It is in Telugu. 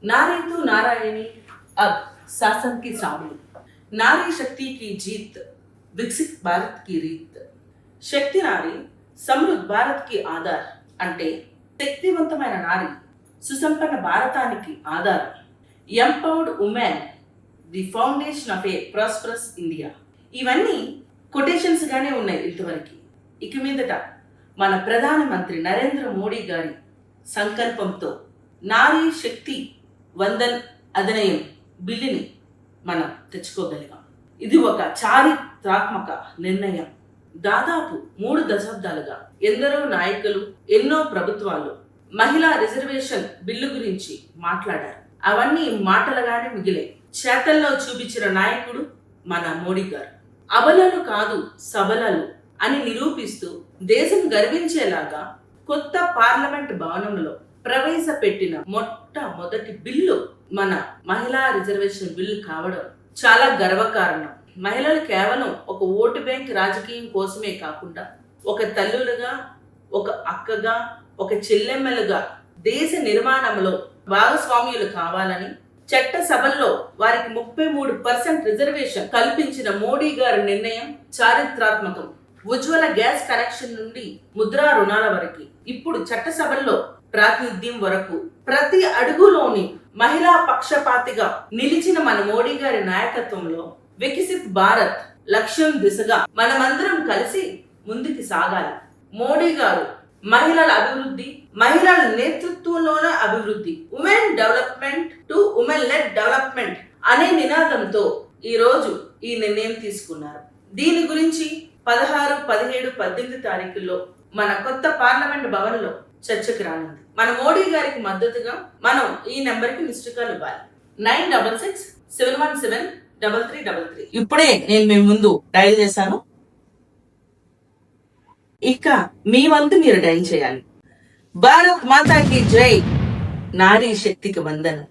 नारी तो नारायणी अब शासन की सामने, नारी शक्ति की जीत, विकसित भारत की रीत. శక్తి నారి సమృద్ధ భారత్ కి ఆధార్. అంటే శక్తివంతమైన నారి సుసంపన్న భారతానికి ఆధారం. Empowered women the foundation of A prosperous India. ఇవన్నీ కొటేషన్స్ గానే ఉన్నాయి ఇంతవరకు. ఇక మీదట మన ప్రధానమంత్రి నరేంద్ర మోడీ గారి సంకల్పంతో నారీ శక్తి వందన్ అధినయం బిల్లుని మనం తెచ్చుకోగలిగాం. ఇది ఒక చారిత్రాత్మక నిర్ణయం. దాదాపు 3 దశాబ్దాలుగా ఎందరో నాయకులు, ఎన్నో ప్రభుత్వాలు మహిళా రిజర్వేషన్ బిల్లు గురించి మాట్లాడారు. అవన్నీ మాటలుగానే మిగిలే. చేతల్లో చూపించిన నాయకుడు మన మోడీ గారు. అబలలు కాదు సబలలు అని నిరూపిస్తూ దేశం గర్వించేలాగా కొత్త పార్లమెంట్ భవనంలో ప్రవేశపెట్టిన మొట్టమొదటి బిల్లు మన మహిళా రిజర్వేషన్ బిల్లు కావడం చాలా గర్వకారణం. మహిళలు కేవలం ఒక ఓటు బ్యాంక్ రాజకీయం కోసమే కాకుండా ఒక తల్లులుగా, ఒక అక్కగా, ఒక చెల్లెమ్మలుగా దేశ నిర్మాణంలో భాగస్వామ్యులు కావాలని చట్ట సభల్లో వారికి 33% రిజర్వేషన్ కల్పించిన మోడీ గారి నిర్ణయం చారిత్రాత్మకం. ఉజ్వల గ్యాస్ కనెక్షన్ నుండి ముద్రా రుణాల వరకు, ఇప్పుడు చట్టసభల్లో ప్రాతినిధ్యం వరకు ప్రతి అడుగులోని మహిళా పక్షపాతిగా నిలిచిన మన మోడీ గారి నాయకత్వంలో వికసిత్ భారత్ లక్ష్యం దిశగా మనమందరం కలిసి ముందుకు సాగాలి. మోడీ గారు మహిళల అభివృద్ధి, మహిళల నేతృత్వంలోనే అభివృద్ధి, women development to women led development అనే నినాదంతో ఈ రోజు ఈ నిర్ణయం తీసుకున్నారు. దీని గురించి 16, 17, 18 తారీఖుల్లో మన కొత్త పార్లమెంట్ భవన్లో చర్చకు రానుంది. మన మోడీ గారికి మద్దతుగా మనం ఈ నెంబర్కి మిస్డ్ కాల్ ఇవ్వాలి. 9667173333. ఇప్పుడే నేను మీ ముందు డయల్ చేశాను. ఇక మీ వంతు మీరు డయల్ చేయాలి. భారత్ మాతాకి జై, నారీ శక్తికి వందనం.